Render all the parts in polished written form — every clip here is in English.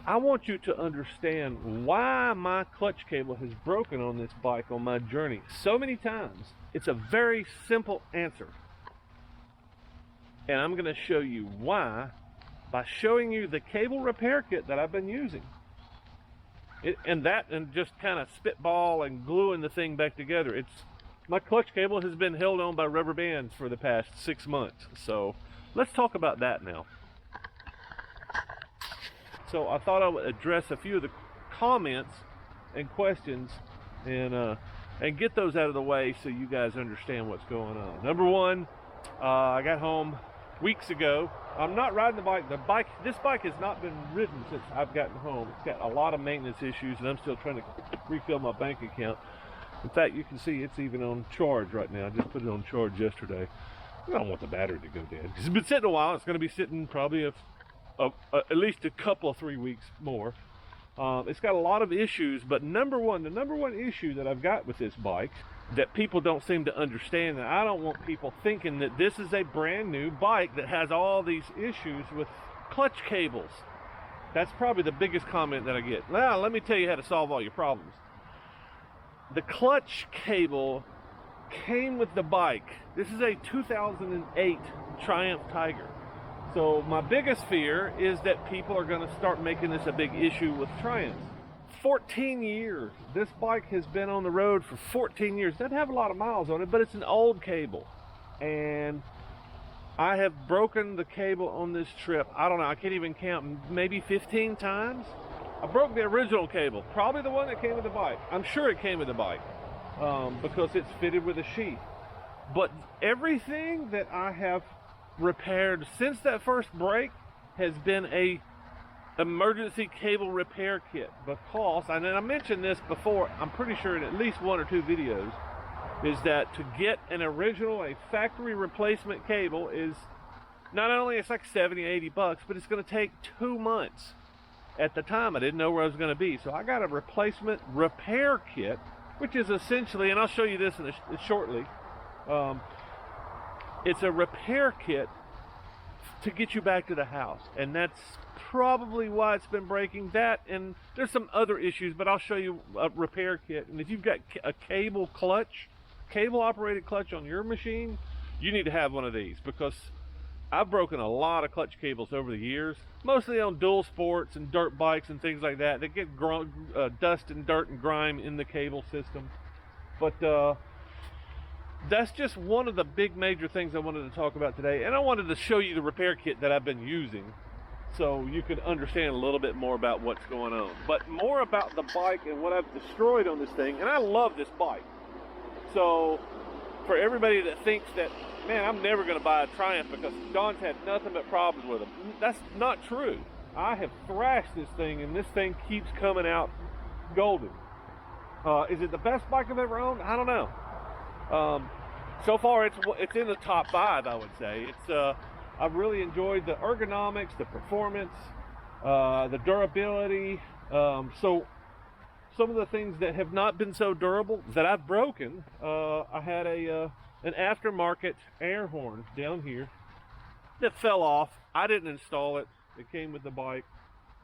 I want you to understand why my clutch cable has broken on this bike on my journey so many times. It's a very simple answer. And I'm going to show you why by showing you the cable repair kit that I've been using. And just kind of spitball and gluing the thing back together. My clutch cable has been held on by rubber bands for the past 6 months. So let's talk about that now. So I thought I would address a few of the comments and questions and get those out of the way so you guys understand what's going on. Number one, I got home weeks ago. I'm not riding the bike. This bike has not been ridden since I've gotten home. It's got a lot of maintenance issues, and I'm still trying to refill my bank account. In fact, you can see it's even on charge right now. I just put it on charge yesterday. I don't want the battery to go dead. It's been sitting a while. It's going to be sitting probably at least a couple of 3 weeks more. It's got a lot of issues, but the number one issue that I've got with this bike that people don't seem to understand, and I don't want people thinking that this is a brand new bike that has all these issues with clutch cables. That's probably the biggest comment that I get. Now, let me tell you how to solve all your problems. The clutch cable came with the bike. This is a 2008 Triumph Tiger. So my biggest fear is that people are going to start making this a big issue with Triumphs. 14 years. This bike has been on the road for 14 years. Doesn't have a lot of miles on it, but it's an old cable. And I have broken the cable on this trip. I don't know, I can't even count, maybe 15 times. I broke the original cable, probably the one that came with the bike. I'm sure it came with the bike because it's fitted with a sheath. But everything that I have repaired since that first break has been a emergency cable repair kit, because, and I mentioned this before, I'm pretty sure in at least 1 or 2 videos, is that to get a factory replacement cable is not only, it's like 70, 80 bucks, but it's going to take 2 months. At the time, I didn't know where I was going to be, so I got a replacement repair kit, which is essentially, and I'll show you this shortly, it's a repair kit to get you back to the house, and that's probably why it's been breaking. That, and there's some other issues, but I'll show you a repair kit. And if you've got a cable operated clutch on your machine, you need to have one of these, because I've broken a lot of clutch cables over the years, mostly on dual sports and dirt bikes and things like that. They get dust and dirt and grime in the cable system. But that's just one of the big major things I wanted to talk about today. And I wanted to show you the repair kit that I've been using so you could understand a little bit more about what's going on. But more about the bike and what I've destroyed on this thing. And I love this bike. So for everybody that thinks that, man, I'm never going to buy a Triumph because Don's had nothing but problems with them, that's not true. I have thrashed this thing, and this thing keeps coming out golden. Is it the best bike I've ever owned? I don't know. So far, it's in the top 5, I would say. I've really enjoyed the ergonomics, the performance, the durability. So some of the things that have not been so durable that I've broken, I had an aftermarket air horn down here that fell off. I didn't install it. It came with the bike.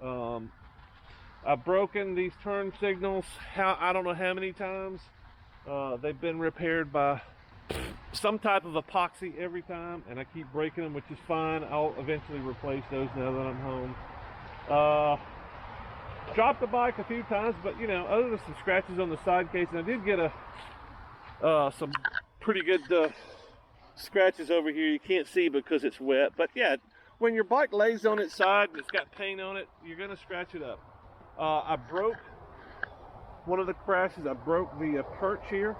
I've broken these turn signals I don't know how many times. They've been repaired by some type of epoxy every time, and I keep breaking them, which is fine. I'll eventually replace those now that I'm home. Dropped the bike a few times, but you know, other than some scratches on the side case, and I did get some pretty good scratches over here. You can't see because it's wet, but yeah, when your bike lays on its side and it's got paint on it, you're gonna scratch it up. I broke one of the crashes. I broke the perch here,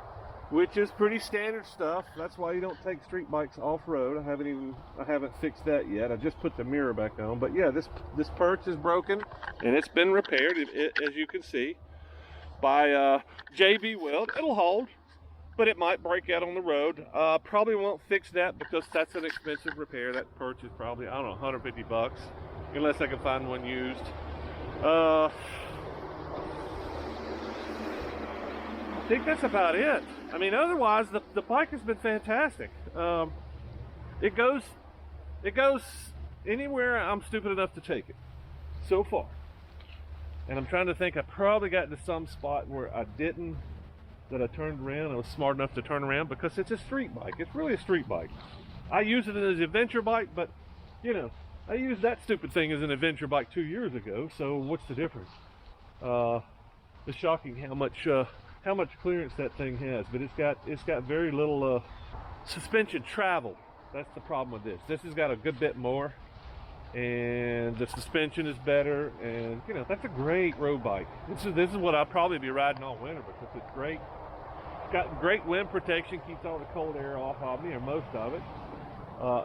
which is pretty standard stuff. That's why you don't take street bikes off-road. I haven't fixed that yet. I just put the mirror back on. But yeah, this perch is broken, and it's been repaired, as you can see, by JB Weld. It'll hold, but it might break out on the road. Probably won't fix that because that's an expensive repair. That perch is probably, I don't know, 150 bucks, unless I can find one used. I think that's about it. I mean, otherwise, the bike has been fantastic. It goes anywhere I'm stupid enough to take it, so far. And I'm trying to think, I probably got to some spot where I didn't, that I turned around. I was smart enough to turn around because it's a street bike. It's really a street bike. I use it as an adventure bike, but you know, I used that stupid thing as an adventure bike 2 years ago, so what's the difference? It's shocking how much clearance that thing has, but it's got very little suspension travel. That's the problem with this. This has got a good bit more, and the suspension is better, and you know, that's a great road bike. This is what I'll probably be riding all winter because it's great. It's got great wind protection, keeps all the cold air off of me, or most of it.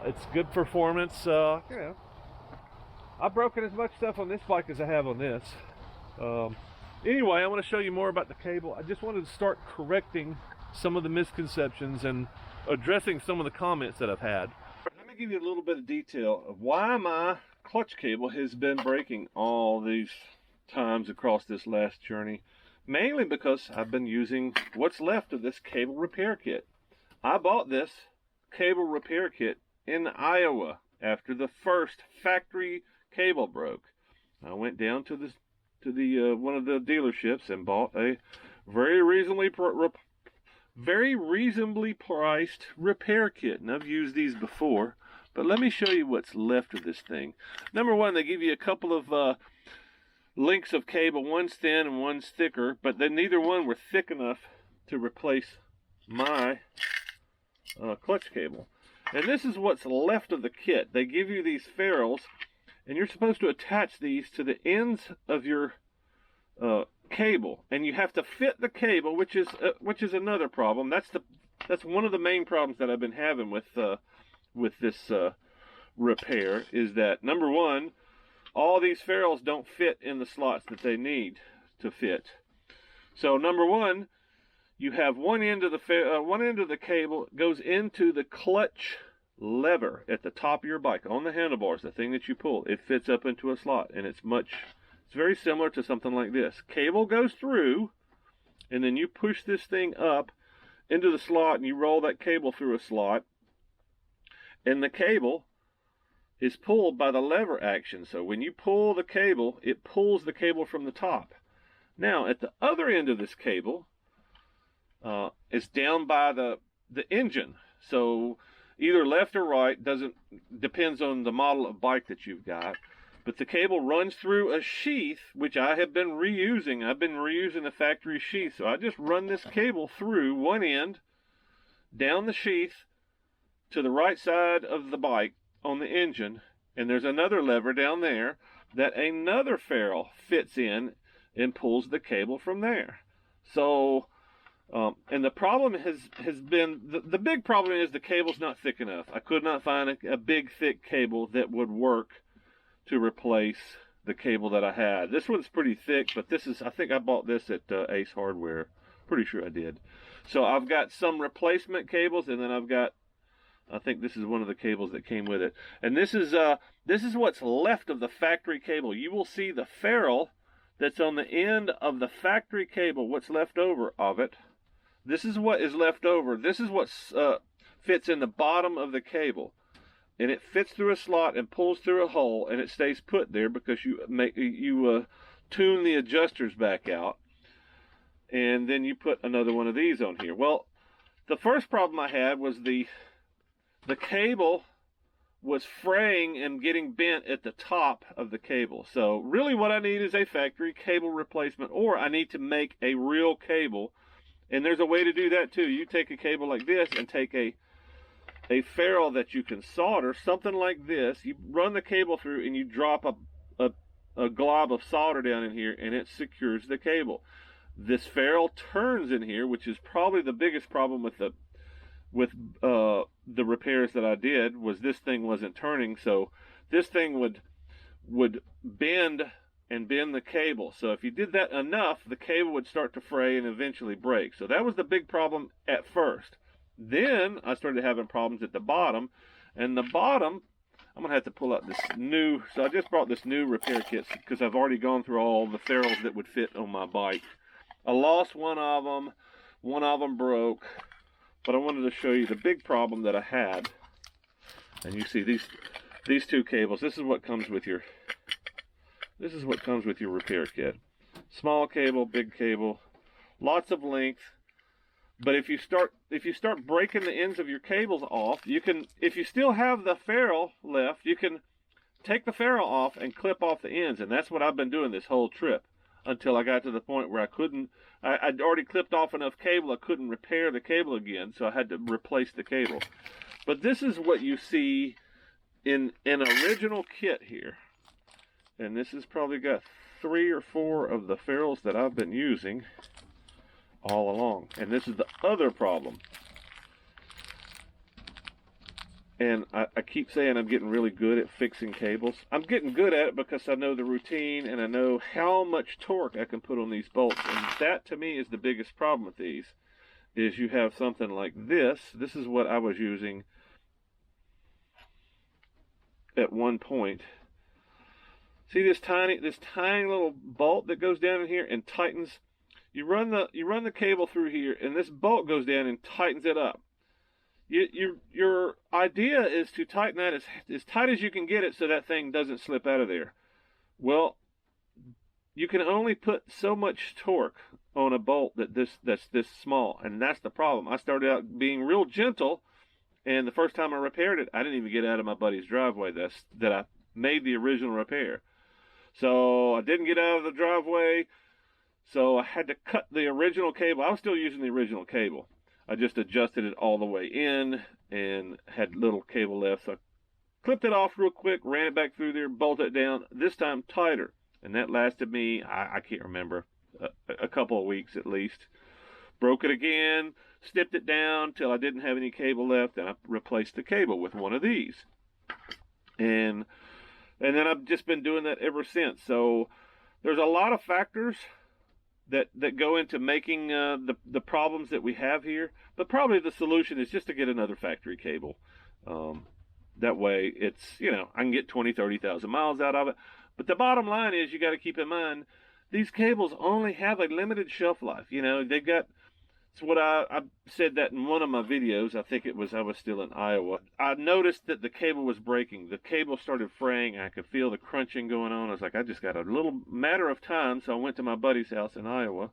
It's good performance. You know, I've broken as much stuff on this bike as I have on this. Anyway, I want to show you more about the cable. I just wanted to start correcting some of the misconceptions and addressing some of the comments that I've had. Let me give you a little bit of detail of why my clutch cable has been breaking all these times across this last journey. Mainly because I've been using what's left of this cable repair kit. I bought this cable repair kit in Iowa after the first factory cable broke. I went down to the one of the dealerships and bought a very reasonably priced repair kit. And I've used these before, but let me show you what's left of this thing. Number one, they give you a couple of lengths of cable. One's thin and one's thicker, but then neither one were thick enough to replace my clutch cable. And this is what's left of the kit. They give you these ferrules, and you're supposed to attach these to the ends of your cable, and you have to fit the cable, which is another problem. That's one of the main problems that I've been having with this repair, is that number one, all these ferrules don't fit in the slots that they need to fit. So number one, you have one end of the cable goes into the clutch lever at the top of your bike on the handlebars, the thing that you pull. It fits up into a slot, and it's very similar to something like this. Cable goes through, and then you push this thing up into the slot, and you roll that cable through a slot, and the cable is pulled by the lever action. So when you pull the cable, it pulls the cable from the top. Now at the other end of this cable, it's down by the engine. So either left or right, depends on the model of bike that you've got. But the cable runs through a sheath, which I have been reusing. I've been reusing the factory sheath. So I just run this cable through one end, down the sheath to the right side of the bike on the engine, and there's another lever down there that another ferrule fits in and pulls the cable from there. So and the problem has been, the big problem is the cable's not thick enough. I could not find a big thick cable that would work to replace the cable that I had. This one's pretty thick, but I think I bought this at Ace Hardware. Pretty sure I did. So I've got some replacement cables, and then I think this is one of the cables that came with it. And this is what's left of the factory cable. You will see the ferrule that's on the end of the factory cable, what's left over of it. This is what is left over. This is what fits in the bottom of the cable. And it fits through a slot and pulls through a hole, and it stays put there because you tune the adjusters back out. And then you put another one of these on here. Well, the first problem I had was the cable was fraying and getting bent at the top of the cable. So really what I need is a factory cable replacement, or I need to make a real cable. And there's a way to do that too. You take a cable like this and take a ferrule that you can solder, something like this. You run the cable through and you drop a glob of solder down in here, and it secures the cable. This ferrule turns in here, which is probably the biggest problem with the repairs that I did, was this thing wasn't turning. So this thing would bend the cable. So if you did that enough, the cable would start to fray and eventually break. So that was the big problem at first. Then I started having problems at the bottom, and the bottom, I'm gonna have to pull out this new, so I just brought this new repair kit because I've already gone through all the ferrules that would fit on my bike. I lost one of them broke. But I wanted to show you the big problem that I had. And you see these two cables. This is what comes with your repair kit. Small cable, big cable, lots of length. But if you start breaking the ends of your cables off, you can, if you still have the ferrule left, you can take the ferrule off and clip off the ends. And that's what I've been doing this whole trip until I got to the point where I'd already clipped off enough cable, I couldn't repair the cable again, so I had to replace the cable. But this is what you see in an original kit here. And this has probably got 3 or 4 of the ferrules that I've been using all along. And this is the other problem. And I keep saying I'm getting really good at fixing cables. I'm getting good at it because I know the routine and I know how much torque I can put on these bolts. And that to me is the biggest problem with these, is you have something like this. This is what I was using at one point. See this tiny little bolt that goes down in here and tightens. You run the cable through here, and this bolt goes down and tightens it up. Your idea is to tighten that as tight as you can get it so that thing doesn't slip out of there. Well, you can only put so much torque on a bolt that's this small, and that's the problem. I started out being real gentle, and the first time I repaired it, I didn't even get out of my buddy's driveway that I made the original repair. So I didn't get out of the driveway, so I had to cut the original cable. I was still using the original cable. I just adjusted it all the way in and had little cable left. So I clipped it off real quick, ran it back through there, bolted it down, this time tighter. And that lasted me, I can't remember, a couple of weeks at least. Broke it again, snipped it down till I didn't have any cable left, and I replaced the cable with one of these. And then I've just been doing that ever since. So there's a lot of factors that go into making the problems that we have here, but probably the solution is just to get another factory cable. That way it's, I can get 20-30,000 miles out of it. But the bottom line is, you got to keep in mind, these cables only have a limited shelf life. They've got, it's what I said that in one of my videos. I think it was, I was still in Iowa. I noticed that the cable was breaking. The cable started fraying. I could feel the crunching going on. I was like, I just got a little matter of time. So I went to my buddy's house in Iowa,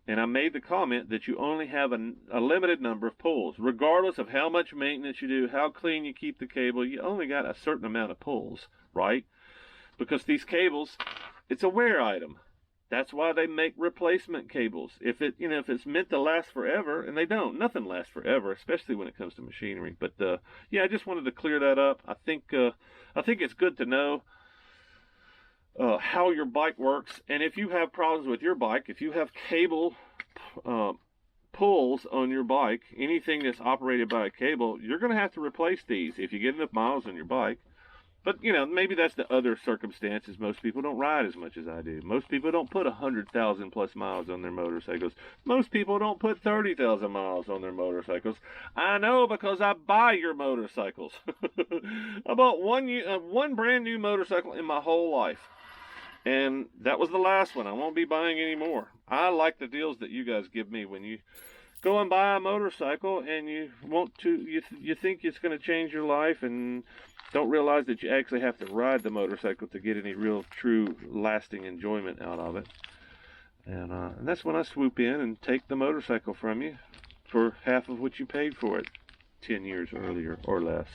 and I made the comment that you only have a limited number of pulls. Regardless of how much maintenance you do, how clean you keep the cable, you only got a certain amount of pulls, right? Because these cables, it's a wear item. That's why they make replacement cables. If it's meant to last forever, and they don't. Nothing lasts forever, especially when it comes to machinery. But yeah, I just wanted to clear that up. I think it's good to know how your bike works, and if you have problems with your bike, if you have cable pulls on your bike, anything that's operated by a cable, you're going to have to replace these if you get enough miles on your bike. But, maybe that's the other circumstances. Most people don't ride as much as I do. Most people don't put 100,000 plus miles on their motorcycles. Most people don't put 30,000 miles on their motorcycles. I know, because I buy your motorcycles. I bought one brand new motorcycle in my whole life. And that was the last one. I won't be buying any more. I like the deals that you guys give me when you go and buy a motorcycle and you think it's going to change your life, and don't realize that you actually have to ride the motorcycle to get any real, true, lasting enjoyment out of it. And that's when I swoop in and take the motorcycle from you for half of what you paid for it 10 years earlier or less.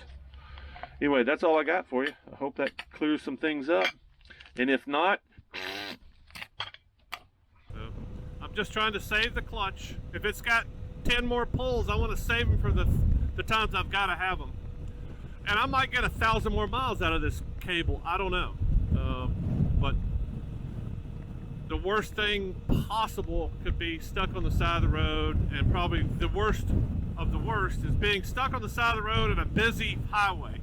Anyway, that's all I got for you. I hope that clears some things up. And if not, I'm just trying to save the clutch. If it's got 10 more pulls, I want to save them for the times I've got to have them. And I might get 1,000 more miles out of this cable. I don't know. But the worst thing possible could be stuck on the side of the road. And probably the worst of the worst is being stuck on the side of the road in a busy highway.